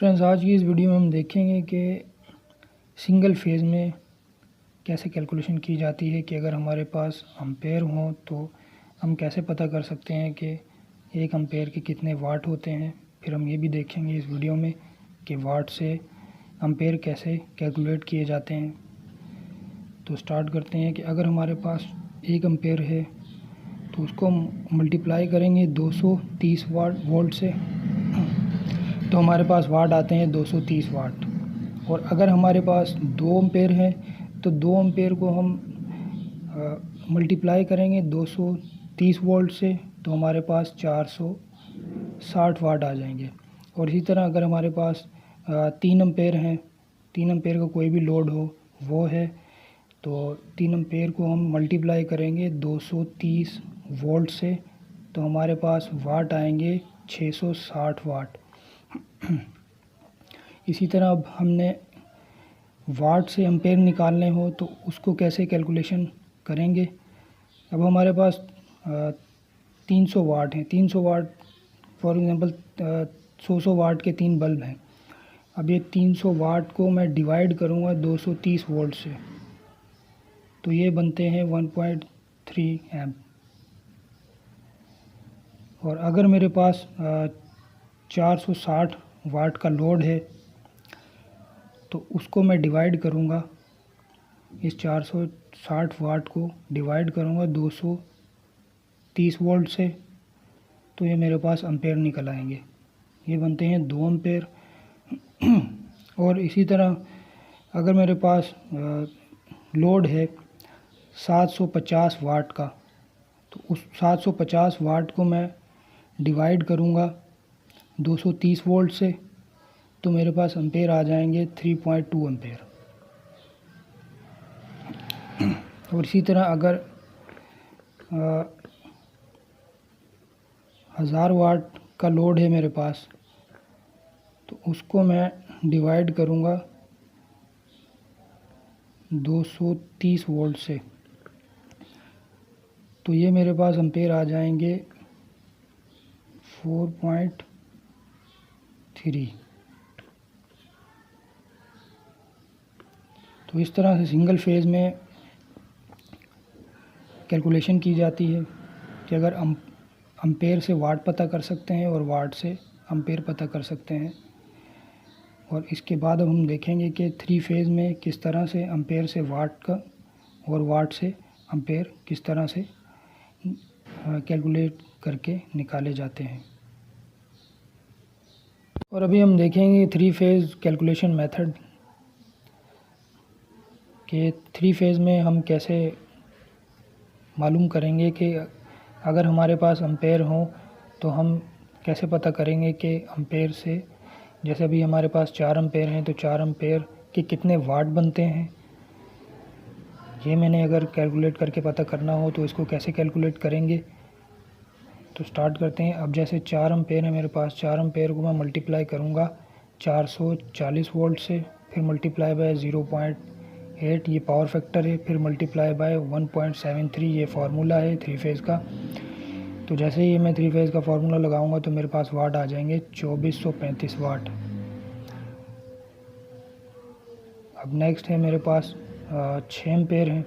Friends, आज की इस वीडियो में हम देखेंगे कि सिंगल फेज़ में कैसे कैलकुलेशन की जाती है कि अगर हमारे पास एम्पेयर हों तो हम कैसे पता कर सकते हैं कि एक एम्पेयर के कितने वाट होते हैं। फिर हम ये भी देखेंगे इस वीडियो में कि वाट से एम्पेयर कैसे कैलकुलेट किए जाते हैं। तो स्टार्ट करते हैं कि अगर हमारे पास एक एम्पेयर है तो उसको मल्टीप्लाई करेंगे 230 वोल्ट से, तो हमारे पास वाट आते हैं 230 वाट। और अगर हमारे पास 2 एम्पेयर है तो 2 एम्पेयर को हम मल्टीप्लाई करेंगे 230 वोल्ट से, तो हमारे पास 460 वाट आ जाएंगे। और इसी तरह अगर हमारे पास 3 एम्पेयर हैं, 3 एम्पेयर का कोई भी लोड हो वो है, तो 3 एम्पेयर को हम मल्टीप्लाई करेंगे 230 वोल्ट से, तो हमारे पास वाट आएंगे 660 वाट। इसी तरह अब हमने वाट से एम्पेयर निकालने हो तो उसको कैसे कैलकुलेशन करेंगे। अब हमारे पास 300 वाट हैं, 300 वाट फॉर एग्ज़ाम्पल 100 वाट के 3 बल्ब हैं। अब ये 300 वाट को मैं डिवाइड करूँगा 230 वोल्ट से, तो ये बनते हैं 1.3 एम्प। और अगर मेरे पास 460 वाट का लोड है तो उसको मैं डिवाइड करूँगा, इस 460 वाट को डिवाइड करूँगा 230 वोल्ट से, तो ये मेरे पास एम्पेयर निकल आएंगे। ये बनते हैं 2 एम्पेयर। और इसी तरह अगर मेरे पास लोड है 750 वाट का, तो उस 750 वाट को मैं डिवाइड करूँगा 230 वोल्ट से, तो मेरे पास एम्पेयर आ जाएंगे 3.2 एम्पेयर। और इसी तरह अगर 1000 वाट का लोड है मेरे पास, तो उसको मैं डिवाइड करूँगा 230 वोल्ट से, तो ये मेरे पास एम्पेयर आ जाएंगे 4.3। तो इस तरह से सिंगल फेज़ में कैलकुलेशन की जाती है कि अगर एम्पेयर से वाट पता कर सकते हैं और वाट से एम्पेयर पता कर सकते हैं। और इसके बाद अब हम देखेंगे कि 3 फेज़ में किस तरह से एम्पेयर से वाट का और वाट से एम्पेयर किस तरह से कैलकुलेट करके निकाले जाते हैं। और अभी हम देखेंगे 3 फेज़ कैलकुलेशन मेथड कि 3 फेज़ में हम कैसे मालूम करेंगे कि अगर हमारे पास एम्पेयर हो तो हम कैसे पता करेंगे कि एम्पेयर से, जैसे अभी हमारे पास 4 एम्पेयर हैं तो 4 एम्पेयर के कितने वाट बनते हैं। ये मैंने अगर कैलकुलेट करके पता करना हो तो इसको कैसे कैलकुलेट करेंगे। तो स्टार्ट करते हैं। अब जैसे 4 एम्पेयर है मेरे पास, 4 एम्पेयर को मैं मल्टीप्लाई करूँगा 440 वोल्ट से, फिर मल्टीप्लाई बाय 0.8 ये पावर फैक्टर है, फिर मल्टीप्लाई बाय 1.73 ये फार्मूला है 3 फेज़ का। तो जैसे ही मैं 3 फेज़ का फार्मूला लगाऊंगा तो मेरे पास वाट आ जाएंगे 2435 वाट। अब नेक्स्ट है मेरे पास 6 एम्पेयर है,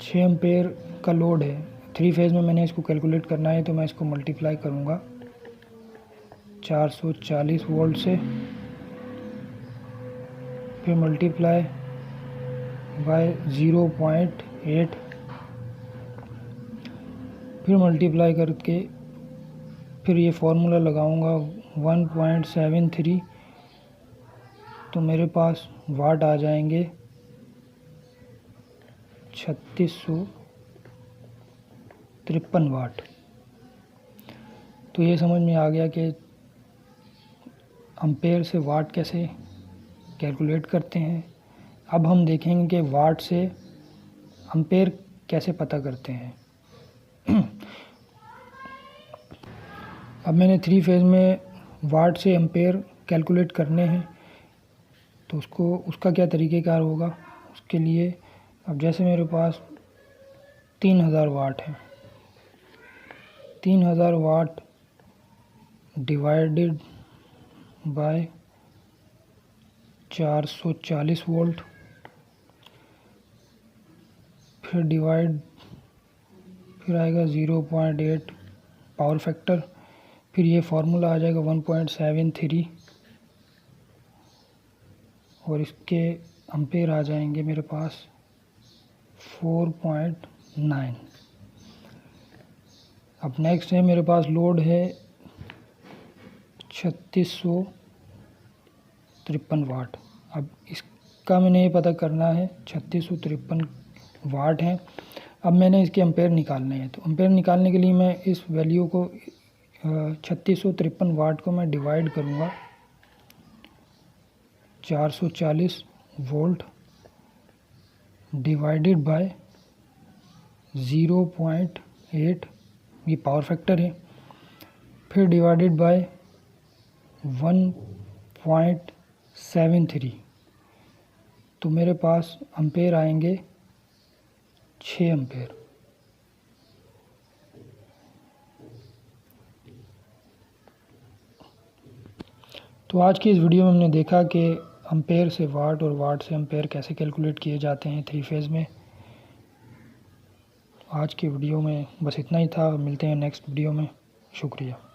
6 एम्पेयर का लोड है 3 फेज़ में। मैंने इसको कैलकुलेट करना है तो मैं इसको मल्टीप्लाई करूँगा 440 वोल्ट से, फिर मल्टीप्लाई बाय 0.8, फिर मल्टीप्लाई करके फिर ये फार्मूला लगाऊंगा 1.73, तो मेरे पास वाट आ जाएंगे 3653 वाट। तो ये समझ में आ गया कि एम्पेयर से वाट कैसे कैलकुलेट करते हैं। अब हम देखेंगे कि वाट से एम्पेयर कैसे पता करते हैं। अब मैंने 3 फेज़ में वाट से एम्पेयर कैलकुलेट करने हैं तो उसका क्या तरीक़ेकार होगा। उसके लिए अब जैसे मेरे पास 3000 वाट है, 3000 वाट डिवाइडेड बाय 440 वोल्ट, फिर डिवाइड, फिर आएगा 0.8 पावर फैक्टर, फिर ये फार्मूला आ जाएगा 1.73 और इसके एम्पेयर आ जाएंगे मेरे पास 4.9। अब नेक्स्ट है मेरे पास लोड है 3653 वाट। अब इसका मैंने ये पता करना है 3653 वाट है। अब मैंने इसके एम्पेयर निकालने हैं, तो एम्पेयर निकालने के लिए मैं इस वैल्यू को 3653 वाट को मैं डिवाइड करूँगा 440 वोल्ट डिवाइडेड बाय 0.8, ये पावर फैक्टर है, फिर डिवाइडेड बाय 1.73, तो मेरे पास एम्पेयर आएंगे 6 एम्पेयर। तो आज की इस वीडियो में हमने देखा कि एम्पेयर से वाट और वाट से एम्पेयर कैसे कैलकुलेट किए जाते हैं 3 फेज़ में। आज की वीडियो में बस इतना ही था, मिलते हैं नेक्स्ट वीडियो में। शुक्रिया।